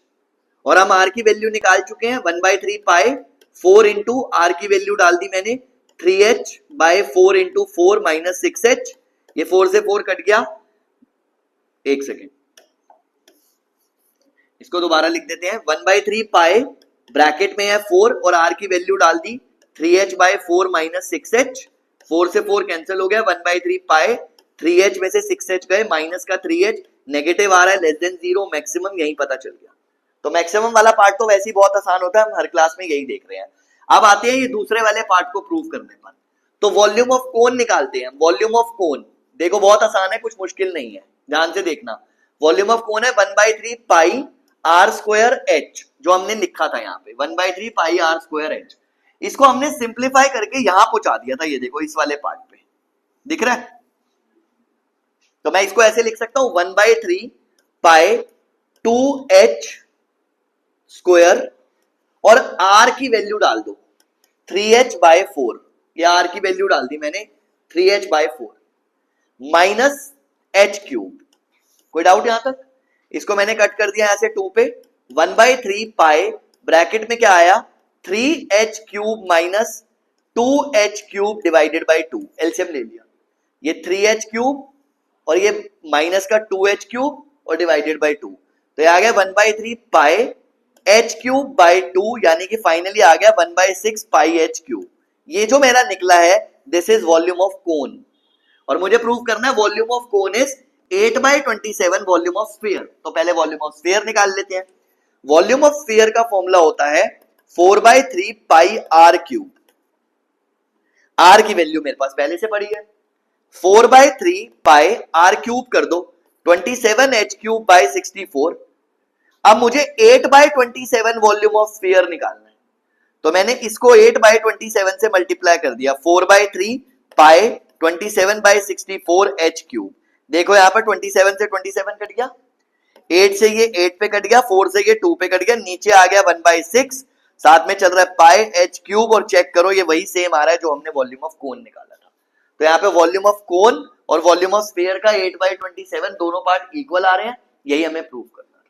और हम r की वैल्यू निकाल चुके हैं 1/3 पाई 4 इंटू r की वैल्यू डाल दी मैंने 3h/4 इंटू 4 माइनस 6h। ये 4 से 4 कट गया, एक सेकेंड इसको दोबारा लिख देते हैं। 1/3 पाई ब्रैकेट में है 4 और r की वैल्यू डाल दी 3h/4 माइनस 6h। 4 से 4 कैंसिल हो गया, 1/3 पाई 3h में से 6h गए, माइनस का 3h, नेगेटिव आ रहा है, लेस देन 0, मैक्सिमम यही पता चल गया। तो मैक्सिमम वाला पार्ट तो वैसे ही बहुत आसान होता है, हम हर क्लास में यही देख रहे हैं। अब आते हैं ये दूसरे वाले पार्ट को प्रूव करने पर। तो वॉल्यूम ऑफ कोन निकालते हैं। वॉल्यूम ऑफ कोन देखो बहुत आसान है, कुछ मुश्किल नहीं है, ध्यान से देखना। वॉल्यूम ऑफ कोन है 1/3 पाई r स्क्वायर h, जो हमने लिखा था यहाँ पे 1/3 पाई r स्क्वायर h। इसको हमने सिंप्लीफाई करके यहां पहुंचा दिया था, ये देखो इस वाले पार्ट पे दिख रहा है। तो मैं इसको ऐसे लिख सकता हूं 1/3 पाई 2h स्क्वायर और r की वैल्यू डाल दो 3h/4, या r की वैल्यू डाल दी मैंने 3h/4 माइनस h क्यूब। कोई डाउट यहां तक? इसको मैंने कट कर दिया यहां से 2 पे, 1/3 पाई ब्रैकेट में क्या आया 3h cube minus 2h cube divided by 2। LCM ले लिया, ये 3h क्यूब और ये माइनस का 2h क्यूब और डिवाइडेड बाय 2, तो ये आ गया 1/3 पाई h क्यूब बाय 2, यानी कि फाइनली आ गया 1/6 पाई h क्यूब। ये जो मेरा निकला है दिस इज वॉल्यूम ऑफ कोन, और मुझे प्रूव करना है volume of cone is 8/27 volume of sphere. तो पहले वॉल्यूम ऑफ स्फीयर निकाल लेते हैं। वॉल्यूम ऑफ स्फीयर का फॉर्मूला होता है 4/3 पाई r क्यूब। r की वैल्यू मेरे पास पहले से पड़ी है, 4/3 पाई r क्यूब कर दो 27h क्यूब बाय 64। अब मुझे 8/27 वॉल्यूम ऑफ स्फीयर निकालना है, तो मैंने इसको 8/27 से मल्टीप्लाई कर दिया, 4/3 पाई 27/64 h क्यूब। देखो यहां पर 27 से 27 कट गया, 8 से ये 8 पे कट गया, 4 से ये 2 पे कट गया, नीचे आ गया 1/6, साथ में चल रहा है पाई h क्यूब, और चेक करो ये वही सेम आ रहा है जो हमने वॉल्यूम ऑफ कोन निकाला था। तो यहाँ पे वॉल्यूम ऑफ कोन और वॉल्यूम ऑफ स्फीयर का 8/27 दोनों पार्ट इक्वल आ रहे हैं, यही हमें प्रूव करना था।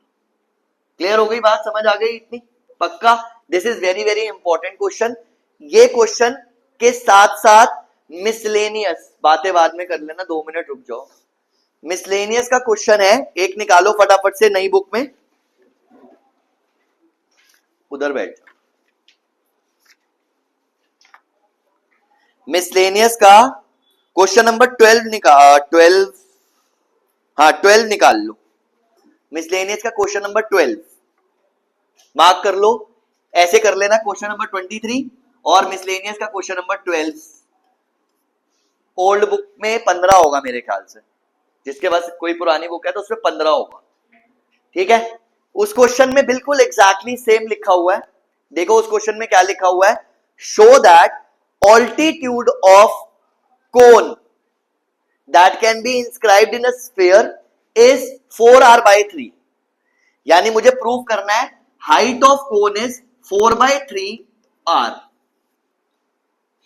क्लियर हो गई बात, समझ आ गई इतनी? पक्का? This is very very important question. ये क्वेश्चन के साथ साथ मिसलेनियस बातें बाद में कर लेना, 2 मिनट रुक जाओ। मिसलेनियस का क्वेश्चन है, एक निकालो फटाफट से नई बुक में, उधर बैठ जाओ। मिसलेनियस का क्वेश्चन नंबर 12 निकाल लो। मिसलेनियस का क्वेश्चन नंबर 12 मार्क कर लो, ऐसे कर लेना क्वेश्चन नंबर 23 और मिसलेनियस का क्वेश्चन नंबर 12। ओल्ड बुक में 15 होगा मेरे ख्याल से, जिसके पास कोई पुरानी बुक है तो उसमें 15 होगा, ठीक है। उस क्वेश्चन में बिल्कुल एग्जैक्टली सेम लिखा हुआ है। देखो उस क्वेश्चन में क्या लिखा हुआ है, show that altitude of cone that can be inscribed in a sphere is 4r/3। यानी मुझे प्रूव करना है height of cone is 4/3r,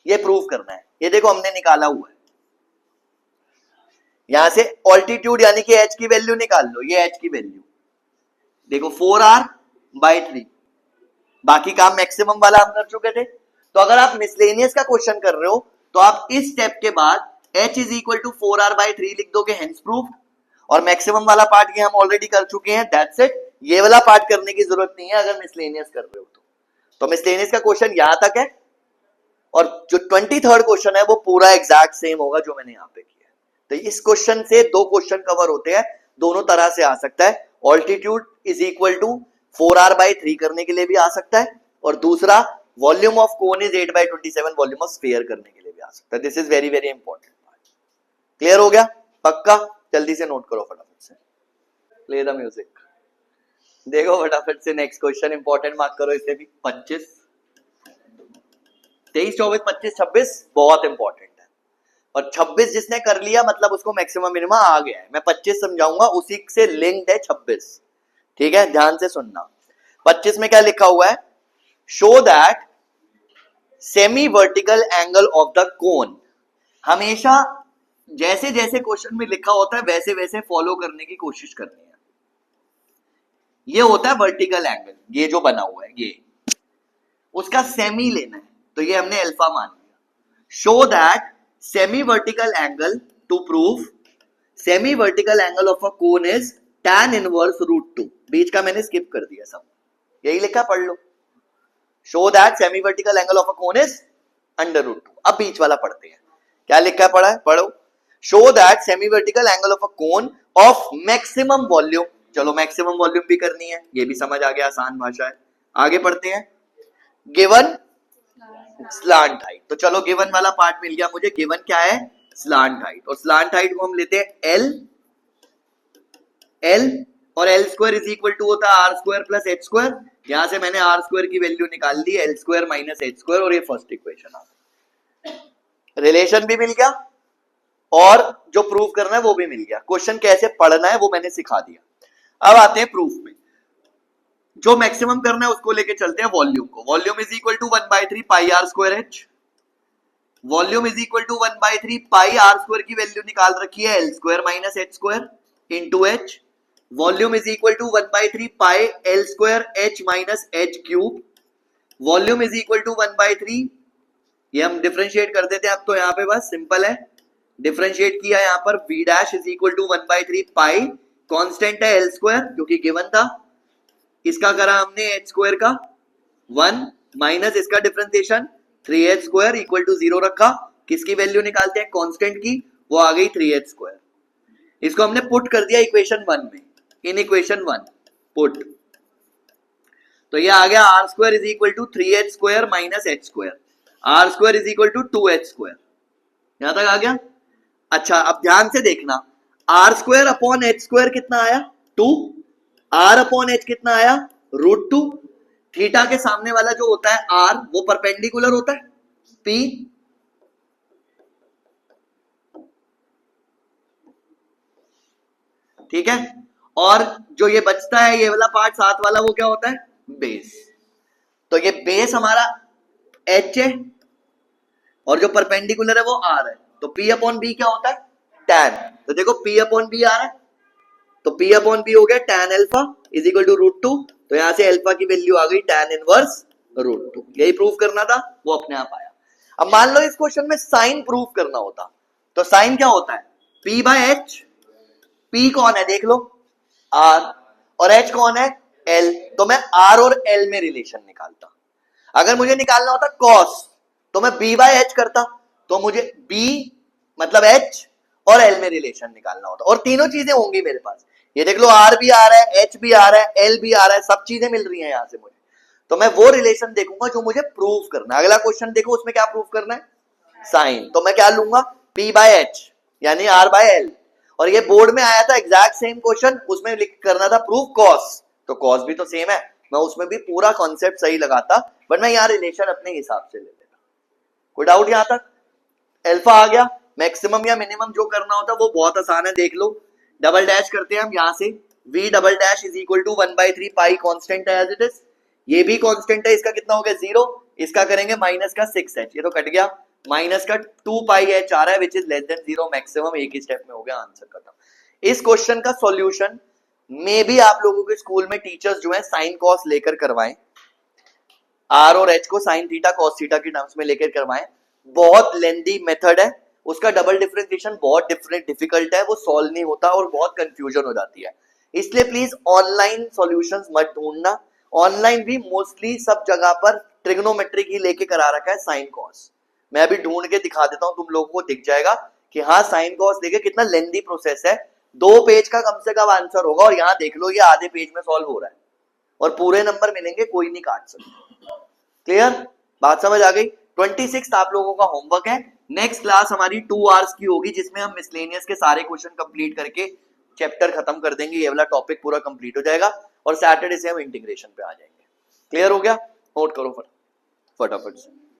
ये प्रूव करना है। ये देखो हमने निकाला हुआ है, यहां से ऑल्टीट्यूड यानी कि h की वैल्यू निकाल लो, ये h की वैल्यू देखो 4r/3। बाकी काम मैक्सिमम वाला हम कर चुके थे। तो अगर आप मिसलेनियस का क्वेश्चन कर रहे हो तो आप इस स्टेप के बाद h is equal to 4r/3 लिख दोगे, हेंस प्रूफ। और मैक्सिमम वाला पार्ट ये हम ऑलरेडी कर चुके हैं, दैट्स इट। ये वाला पार्ट करने की जरूरत नहीं है अगर मिसलेनियस कर रहे हो तो मिसलेनियस का क्वेश्चन यहां तक है, और जो 23rd क्वेश्चन है वो पूरा एग्जैक्ट सेम होगा जो मैंने यहां पे किया है। तो इस क्वेश्चन से 2 क्वेश्चन कवर होते हैं, दोनों तरह से आ सकता है। Altitude is equal to 4r/3 करने के लिए भी आ सकता है, और दूसरा volume of cone is 8/27 volume of sphere करने के लिए भी आ सकता है। This is very very important part. Clear हो गया? पक्का? जल्दी से नोट करो फटाफट से। Play the music. देखो फटाफट से नेक्स्ट क्वेश्चन इंपॉर्टेंट मार्क करो इसे भी। 25, 23, 24, 25, 26 बहुत इंपॉर्टेंट है, और 26 जिसने कर लिया मतलब उसको मैक्सिमम मिनिमम आ गया है। मैं 25 समझाऊंगा, उसी से लिंक्ड है 26। ठीक है, ध्यान से सुनना। 25 में क्या लिखा हुआ है? Show that semi vertical angle of the cone. हमेशा जैसे जैसे क्वेश्चन में लिखा होता है वैसे वैसे फॉलो करने की कोशिश करनी है। ये होता है वर्टिकल एंगल, ये जो बना हुआ है ये, उसका सेमी लेना है, तो ये हमने अल्फा मान लिया। Show that semi vertical angle, to prove semi vertical angle of a cone is tan inverse √2। बीच का मैंने स्किप कर दिया, सब यही लिखा, पढ़ लो। Show that semi vertical angle of a cone is √2। अब बीच वाला पढ़ते हैं, क्या लिखा है, पढ़ा है, पढ़ो। Show that semi vertical angle of a cone of maximum volume. चलो मैक्सिमम वॉल्यूम भी करनी है, ये भी समझ आ गया, आसान भाषा है। आगे पढ़ते हैं। गिवन स्लांट हाइट, तो चलो गिवन वाला पार्ट मिल गया मुझे। गिवन क्या है? स्लांट हाइट, और स्लांट हाइट को हम लेते हैं L, और L² इज इक्वल टू होता है R² प्लस H²। यहां से मैंने R² की वैल्यू निकाल दी, L² माइनस H², और ये फर्स्ट इक्वेशन आ गई। रिलेशन भी मिल गया और जो प्रूफ करना है वो भी मिल गया। क्वेश्चन कैसे पढ़ना है वो मैंने सिखा दिया। अब आते हैं प्रूफ में। जो मैक्सिमम करना है उसको लेके चलते हैं वॉल्यूम को। Volume is equal to 1/3 pi r²h। Volume is equal to 1/3 pi r² की वैल्यू निकाल रखी है L² minus H² into h। Volume is equal to 1/3 pi L² h minus h³। Volume is equal to 1/3, ये हम differentiate कर देते हैं अब तो, यहाँ पे बस सिंपल है, डिफरेंशिएट किया यहाँ पर। v dash is equal to 1/3 pi, constant है L² क्योंकि गिवन था, इसका करा हमने h² का 1 माइनस इसका डिफरेंशिएशन 3h² इक्वल टू 0 रखा। किसकी वैल्यू निकालते हैं? कांस्टेंट की, वो आ गई 3h²। इसको हमने पुट कर दिया इक्वेशन 1 में, इन इक्वेशन 1 पुट, तो ये आ गया r² is equal to 3h² minus h²। r² is equal to 2h²। यहां तक आ गया? अच्छा अब ध्यान से देखना, r² अपॉन h² कितना आया? 2। r अपॉन h कितना आया? √2। थीटा के सामने वाला जो होता है r, वो परपेंडिकुलर होता है p। ठीक है, और जो ये बचता है ये वाला पार्ट साथ वाला, वो क्या होता है? बेस। तो ये बेस हमारा h है, और जो परपेंडिकुलर है वो r है, तो p अपॉन b क्या होता है? tan। तो देखो p अपॉन b आ रहा है, तो p अपॉन b हो गया tan alpha is equal to √2। तो यहां से अल्फा की वैल्यू आ गई tan इनवर्स √2। यही प्रूफ करना था, वो अपने आप आया। अब मान लो इस क्वेश्चन में साइन प्रूफ करना होता, तो साइन क्या होता है? p/h। p कौन है देख लो, r, और h कौन है? l। तो मैं r और l में रिलेशन निकालता। अगर मुझे निकालना होता cos, तो मैं b/h करता, तो मुझे b मतलब h और l में रिलेशन निकालना होता, और तीनों चीजें होंगी मेरे पास। ये देख लो, r भी आ रहा है, h भी आ रहा है, l भी आ रहा है, सब चीजें मिल रही हैं यहां से मुझे। तो मैं वो रिलेशन देखूंगा जो मुझे प्रूफ करना है। अगला क्वेश्चन देखो, उसमें क्या प्रूफ करना है? साइन। तो मैं क्या लूंगा? p/h यानी r/l। और ये बोर्ड में आया था एग्जैक्ट सेम क्वेश्चन, उसमें करना था प्रूफ cos, तो cos भी तो सेम है, मैं उसमें भी पूरा कॉन्सेप्ट सही लगाता, बट मैं यहाँ रिलेशन अपने हिसाब से ले लेता। कोई डाउट यहां तक? अल्फा आ गया। मैक्सिमम या मिनिमम जो करना होता है वो बहुत आसान है, देख लो। डबल डैश करते हैं हम यहां से, v double dash is equal to 1/3 pi, constant है एज इट इज, ये भी कांस्टेंट है, इसका कितना हो गया? 0। इसका करेंगे माइनस का 6h, ये तो कट गया, माइनस का 2πh आ रहा है which is less than 0। Maximum एक ही स्टेप में हो गया, आंसर खत्म। इस क्वेश्चन का सॉल्यूशन मे भी आप लोगों के स्कूल में टीचर्स जो है साइन कॉस लेकर करवाएं, r और h को साइन थीटा कॉस थीटा के टर्म्स में लेकर करवाएं। बहुत लेंदी मेथड है, उसका डबल डिफरेंशिएशन बहुत डिफिकल्ट है, वो सॉल्व नहीं होता और बहुत कंफ्यूजन हो जाती है। इसलिए प्लीज ऑनलाइन सॉल्यूशंस मत ढूंढना। ऑनलाइन भी मोस्टली सब जगह पर ट्रिग्नोमेट्रिक ही लेके करा रखा है साइन कॉस। मैं अभी ढूंढ के दिखा देता हूं, तुम लोगों को दिख जाएगा कि हाँ साइन कॉस देखिए कितना लेंदी प्रोसेस है, 2 पेज का कम से कम आंसर होगा और यहाँ देख लो ये आधे पेज में सॉल्व हो रहा है और पूरे नंबर मिलेंगे, कोई नहीं काट सकता। क्लियर, बात समझ आ गई। 26 आप लोगों का होमवर्क है। नेक्स्ट क्लास हमारी 2 आवर्स की होगी जिसमें हम मिसलेनियस के सारे क्वेश्चन कंप्लीट करके चैप्टर खत्म कर देंगे, ये वाला टॉपिक पूरा कंप्लीट हो जाएगा और सैटरडे से हम इंटीग्रेशन पे आ जाएंगे। क्लियर हो गया, नोट करो फटाफट से।